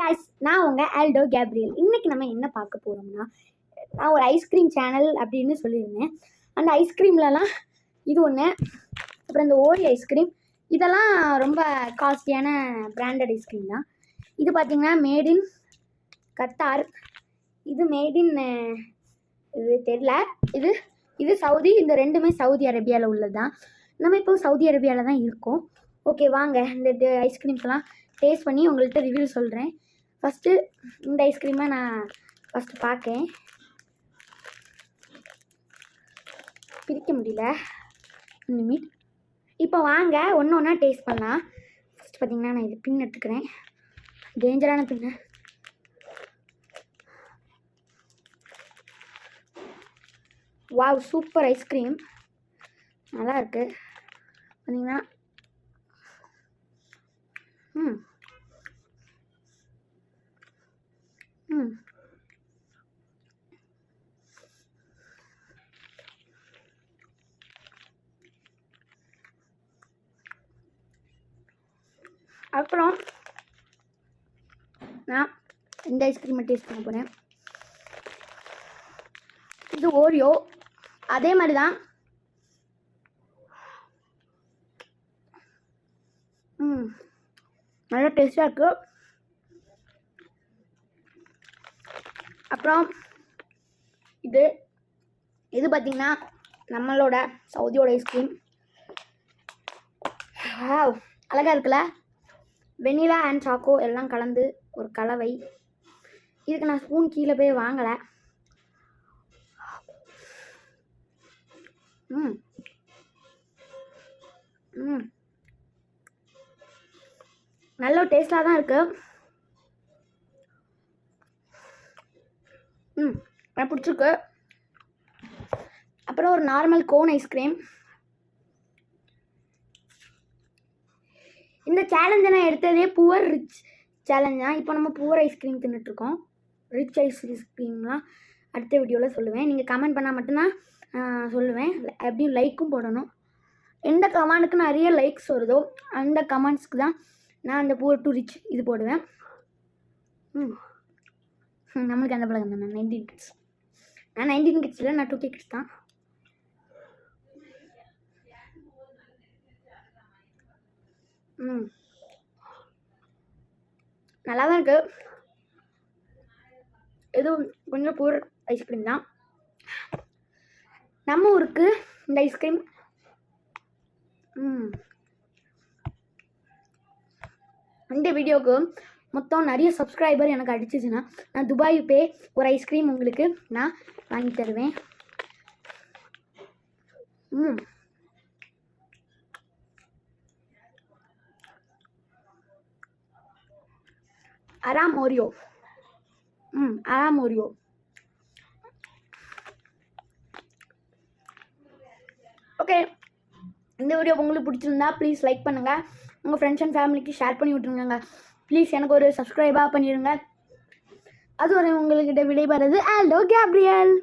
guys, நான் உங்கள் Alto Gabriel. இன்றைக்கி நம்ம என்ன பார்க்க போகிறோம்னா, நான் ஒரு ஐஸ்கிரீம் சேனல் அப்படின்னு சொல்லியிருந்தேன். அந்த ஐஸ்கிரீம்லலாம் இது ஒன்று, அப்புறம் இந்த ஓரி ஐஸ்கிரீம், இதெல்லாம் ரொம்ப காஸ்ட்லியான பிராண்டட் ஐஸ்கிரீம் தான். இது பார்த்திங்கன்னா மேட் இன் கத்தார், இது மேட் இன் இது தெரில, இது சவுதி. இந்த ரெண்டுமே சவுதி அரேபியாவில் உள்ளது தான். நம்ம இப்போ சவுதி அரேபியாவில் தான் இருக்கோம். ஓகே, வாங்க இந்த ஐஸ்கிரீம்ஸ்லாம் டேஸ்ட் பண்ணி உங்கள்கிட்ட ரிவ்யூ சொல்கிறேன். ஃபஸ்ட்டு இந்த ஐஸ்கிரீமை நான் ஃபஸ்ட்டு பார்க்கேன், பிரிக்க முடியல நிமிட். இப்போ வாங்க ஒன்று ஒன்றா டேஸ்ட் பண்ணலாம். ஃபஸ்ட்டு பார்த்திங்கன்னா நான் இது பின் எடுத்துக்கிறேன், டேஞ்சரான பின்னு. வாவ், சூப்பர் ஐஸ்கிரீம், நல்லா இருக்குது பார்த்திங்கன்னா. அப்புறம் நான் இந்த ஐஸ்கிரீமை டேஸ்ட் பண்ண போகிறேன். இது ஓரியோ, அதே மாதிரி தான். நல்லா டேஸ்டாக இருக்குது. அப்புறம் இது பார்த்திங்கன்னா நம்மளோட சவுதியோட ஐஸ்கிரீம். அழகாக இருக்குல்ல, வெனிலா அண்ட் சாக்கோ எல்லாம் கலந்து ஒரு கலவை. இதுக்கு நான் ஸ்பூன் கீழே போய் வாங்கலை. நல்ல டேஸ்டாக தான் இருக்குது. எனக்கு பிடிச்சிருக்கு. அப்புறம் ஒரு நார்மல் கோன் ஐஸ்கிரீம். இந்த சேலஞ்சை நான் எடுத்ததே புவர் ரிச் சேலஞ்ச் தான். இப்போ நம்ம புவர் ஐஸ்கிரீம் தின்னுட்ருக்கோம். ரிச் ஐஸ்கிரீம்லாம் அடுத்த வீடியோவில் சொல்லுவேன். நீங்கள் கமெண்ட் பண்ணால் மட்டும்தான் சொல்லுவேன். எப்படியும் லைக்கும் போடணும். எந்த கமெண்ட்டுக்கு நிறைய லைக்ஸ் வருதோ அந்த கமெண்ட்ஸ்க்கு தான் நான் அந்த புவர் டு ரிச் இது போடுவேன். நம்மளுக்கு அந்த பழக்கம் தான். 19 கிட்ஸ். நான் 19 கிட்ஸ் இல்லை, நான் 2K கிட்ஸ் தான். நல்லா தான் இருக்குது. இது கொஞ்சம் புவர் ஐஸ்கிரீம் தான். நம்ம ஊருக்கு இந்த ஐஸ்கிரீம் இந்த வீடியோவுக்கு மொத்தம் நிறைய சப்ஸ்கிரைபர் எனக்கு அடிச்சிச்சுன்னா நான் துபாய் பே ஒரு ஐஸ்கிரீம் உங்களுக்கு நான் வாங்கி தருவேன். Aram Oreo. Aram Oreo. Okay, இந்த வீடியோ உங்களுக்கு பிடிச்சிருந்தா ப்ளீஸ் லைக் பண்ணுங்கள், உங்கள் ஃப்ரெண்ட்ஸ் அண்ட் ஃபேமிலிக்கு ஷேர் பண்ணி விட்டுருங்க. ப்ளீஸ் எனக்கு ஒரு சப்ஸ்கிரைபாக பண்ணிடுங்க. அது ஒரு உங்கள்கிட்ட விடைபெறுது ஆல்டோ கேப்ரியல்.